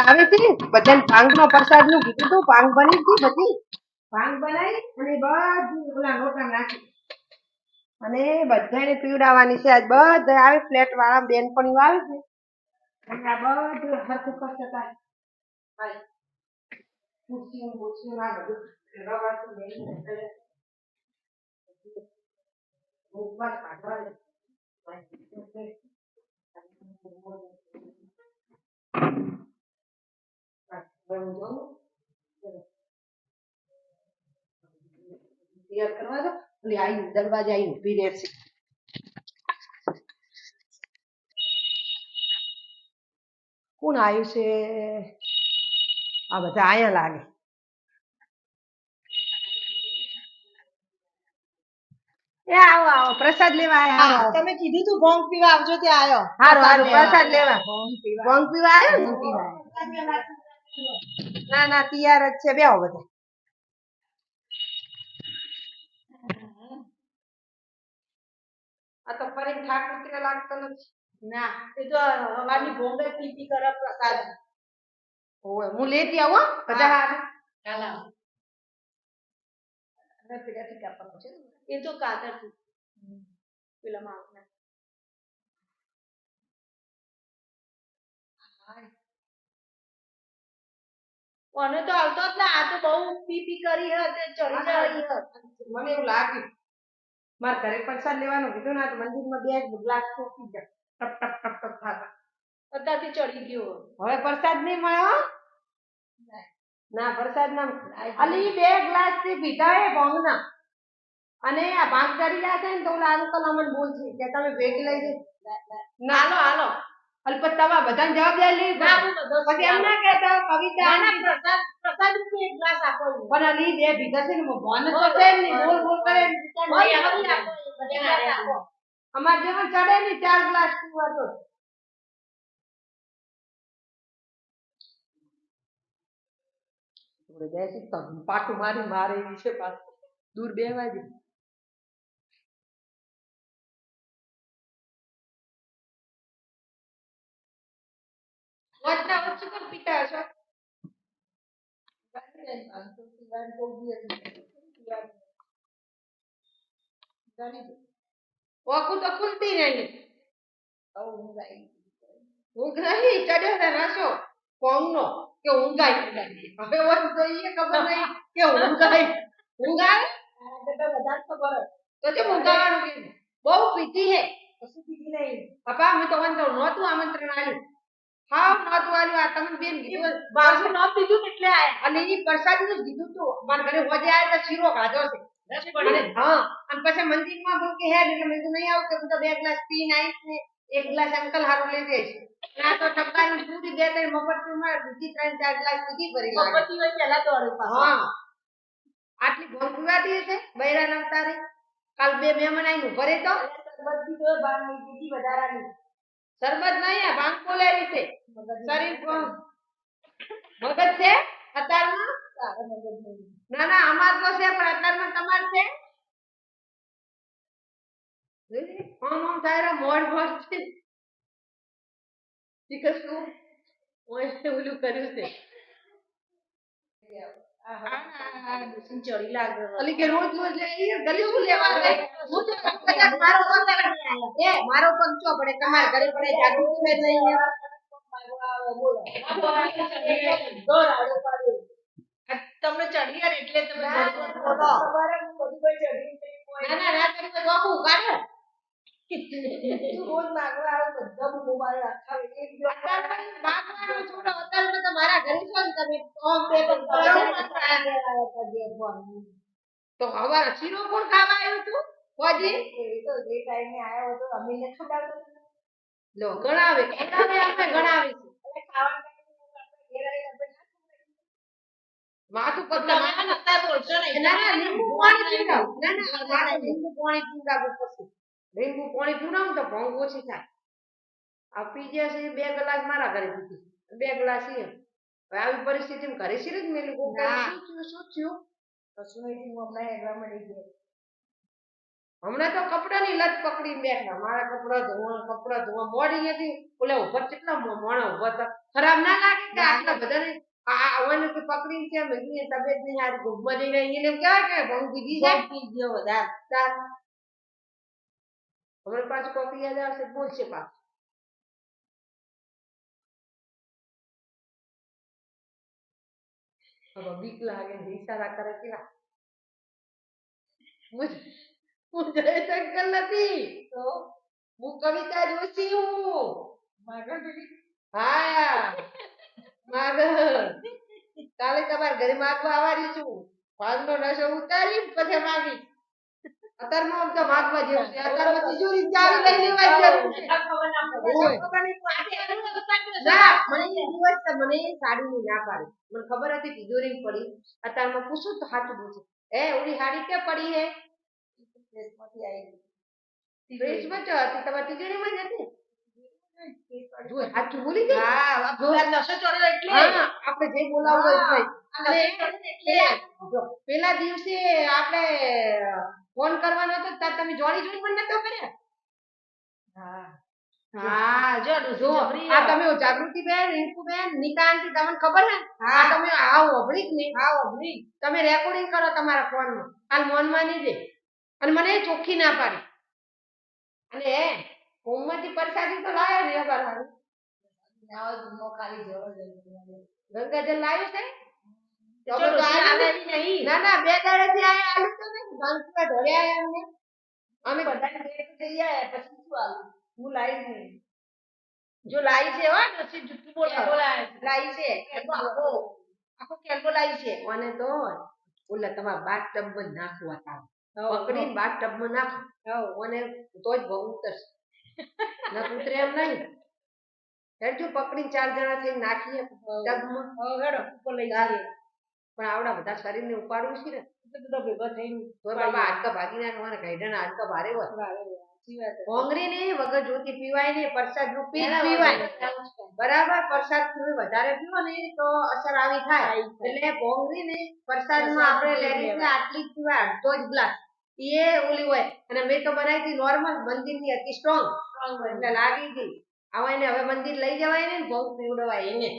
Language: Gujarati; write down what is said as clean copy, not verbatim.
આવે છે બધાને ભાંગનો પ્રસાદ નું કીધું તું ભાંગ બની હતી બધી ભાંગ બનાવી અને બધી ઓલા લોટા નાખી અને બધાને પીવડાવવાની છે આજ બધા આવે ફ્લેટ વાળા બેનપણીઓ આવે છે અને આ બધું હરખું કરતા થાય ખુરશી ખુરશી ના બધું રવાતું નહીં ઉપવાસ કાઢવા કરવા દો એટલે આવી દરવાજે આવી ઊભી રહેશે કોણ આવ્યું છે આ બધા આયા લાગે એ આવો આવો પ્રસાદ લેવા આયા તમે કીધું તું ભોંગ પીવા આવજો ત્યાં આવ્યો હારું હારું પ્રસાદ લેવા ભોંગ પીવા આવ્યો ના ના તૈયાર જ છે બેહો બધા આ તો ફરી થાક ઉતરે લાગતો નથી ના એ તો અમારી ભોંગ પીપી કરે પ્રસાદ ઓય હું લેતી આવો બધા હારે ચાલો પીડાથી કાપવાનું છે એ તો કાતર થી પેલા માં મને તો આવતો જ ના આ તો બહુ પીપી કરી હે ચડી ચડી મને એવું લાગ્યું મારા ઘરે પ્રસાદ લેવાનું કીધું ના તો મંદિરમાં બે ગ્લાસ કોફી ટપ ટપ ટપ ટપ ખાતા અત્યારથી ચડી ગયો હવે પ્રસાદ નહીં મળે હો ના પ્રસાદ ના અલી બે ગ્લાસ થી પીધા એ ભોંગના અને આ ભાગ ચડી જાય છે ને તો ઓલા અંકલ અમને બોલશે કે તમે ભેગ લઈ જઈ ના હાલો હાલો અલ્પત તમે બધાને જવાબદારી લઈ ના હું બધો પછી એમ ના કહેતા કવિતા ના પ્રસાદ પ્રસાદ નું એક ગ્લાસ આપો પણ અલી બે ભીધા છે ને ભોન તો છે ને બોલ બોલ કરે અમાર જેવા ચડે ને 4 ગ્લાસ પીવા તો થોડે બેસી તો પાટું મારી મારે છે પાસ દૂર બેહવા દે વચના વચ્ચે કોણ પીતા હશો ઓકું તો ખુલતી નહીં ઊંઘ નહીં ચડ્યો ને રસો કોંગનો કે ઊંઘાય હવે ઓર જોઈએ ખબર નહીં કે ઊંઘાય ઊંઘાય બધા ખબર તો તે ઊંઘાવાનું કે બહુ પીતી હે કશું પીધી નહીં પપ્પા મેં તો વંતો નહોતું આમંત્રણ આલ્યું હાવ નહોતું આલ્યું આ તમે બેન કીધું બાજુ ન પીધું એટલે આયા અને ઈ પ્રસાદનું જ કીધું તું મારા ઘરે હોજે આયા તો શીરો ખાધો છે અને હા અને પછી મંદિરમાં બોલ કે હેડ એટલે મેં તો નહીં આવું કે હું તો 2 ગ્લાસ પીને આવીશ ને 1 ગ્લાસ અંકલ હારું લઈ જઈશ ના તો ટપકાની પૂરી 2-3 મફતની માં બીજી 3-4 ગ્લાસ પીધી ભરી લાગે મફતી હોય પહેલા દોડે હા આટલી ભોંગ પીવાતી હશે બૈરા નવતારે કાલ 2 મહેમાન આવીને ઉભા રહે તો શરબત પીધો ભાન નહીં પીધી વધારાની શરબત નહીં આ ભાંગ કોલેરી છે શરીર મગજ છે અત્યારમાં ના ના અમાર તો છે પણ અત્યારમાં તમાર છે આમ તારા મોડ મોડ છે ઠીક શું ઓય ઓલું કર્યું છે ચડી લાગે અલી કે રોજ રોજ લઈ ગલી શું લેવા ગઈ હું તો કદાચ મારો પગ એ મારો પગ ચો પડે તમાર ઘરે પડે જાગૃતિ મે નહીં તમને ચડી યાર એટલે તમે ના ના કરી તો બાપુ કાઢે રોજ માગવા આવે બધા મોબાઈલ આખા એક માગવાનો છોડો અત્યારે તો મારા ઘરે છો ને તમે ઓમ બે તો હવે શીરો કોણ ખાવા આવ્યું તું હોજી એ તો જે ટાઈમે આયો હતો અમે ને ખબર લો ગણાવે આપણે ગણાવી એટલે ખાવાનું ઘેર આવીને આપણે માથું પર તમારે નતા બોલશો નહીં ના ના લીંબુ પાણી પીવડાવ ના ના મારે લીંબુ પાણી પીવડાવવું પડશે લીંબુ પાણી પીવડાવું તો ભોંગ ઓછી થાય આ પી ગયા છે 2 ગ્લાસ મારા ઘરે પીધી 2 ગ્લાસ એ હવે આવી પરિસ્થિતિમાં ઘરે શીર જ મેલું શું થયું કશું નહીં હું હમણાં હેડવા મળી ગયો હમણાં તો કપડાની લત પકડીને બેઠા મારા કપડા ધોવા મોડી હતી ઓલે ઉપર કેટલા મોણા ઉભા હતા ખરાબ ના લાગે કે આટલા બધાને આવવાનું કે પકડીને છે મેં તબિયત નહીં હારી ગોબમાં જઈને એને કહેવાય કે બહુ બીજી છે પી ગયો વધારે હમણાં પાછું કોફી યાદ આવશે બોલશે પાછું હવે બીક લાગે છે ઈશારા કરે કેવા હું જયશંકર નથી તો હું કવિતા જોશી હું હા માગર કાલે તમારા ઘરે માગવા આવવાની છું ભાગનો નશો ઉતારી પછી માગી અત્યારમાં આમ તો માગવા જેવું છે અત્યારમાં તિજોરી ચાવી લઈ લેવા જરૂર છે ના મને એ દિવસ મને સાડીની ના પાડી મને ખબર હતી તિજોરી પડી અત્યારમાં પૂછું તો સાચું પૂછું ઓલી સાડી ક્યાં પડી હે ફ્રેશમાંથી આવી ફ્રેશમાં તો હતી તમારી તિજોરીમાં જ હતી જો સાચું બોલી ગઈ હા નશો ચડ્યો એટલે હા આપણે જે બોલાવવું હોય એટલે પેલા દિવસે આપણે ફોન કરવાનો હતો ત્યારે તમે જોડી પણ નતો કર્યા હા જો આ તમે જાગૃતિબેન રિંકુબેન નીતા આંટી તમને ખબર હે આ તમે આવ ઓબળી ને આવ ઓબળી તમે રેકોર્ડિંગ કરો તમારા ફોનમાં હાલ મોનમાં નહીં દે અને મને ચોખ્ખી ના પાડી અને હોમમાંથી પરસાદી તો લાયો ને અગર હારું ગંગાજળ લાવ્યું છે ના ના 2 દાડાથી આયા આલુ તો ને ગાંઠિયા ધોળ્યા એમને અમે બધાને ભેટ થઈ આયા પછી શું આલુ હું લાવી નહીં જો લાવી છે હો નસી જુઠ્ઠું બોલાય લાવી છે આખો કેલ્બો લાવી છે અને તો ઓલા તમારા બાથ ટબમાં નાખવા તા પકડીને બાથ ટબમાં નાખો અને તો જ બહુ ઉતરશે ન ઉતરે એમ નહીં હેડજો પકડીને 4 જણા થઈને નાખીએ ટબમાં હેડો ઉપર લઈ જઈએ પણ આવડા બધા શરીરને ઉપાડવું છે ને બધા ભેગા થઈને તો બાબા હાડકા ભાગી નાખવાના ગાઈડાના હાડકા ભારે હોય ભોંગરી ને વગર જોતી પીવાય ને પ્રસાદ રૂપી પીવાય બરાબર પ્રસાદ થી વધારે પીવો ને તો અસર આવી થાય એટલે ભોંગરી ને પ્રસાદમાં આપણે લેડીઝ ને આટલી પીવાય તો જ ગ્લાસ એ ઓલી હોય અને મેં તો બનાવી હતી નોર્મલ મંદિરની હતી સ્ટ્રોંગ એટલે લાગી ગઈ આવા એને હવે મંદિર લઈ જવાય ને ભોંગ પીવડવાય એને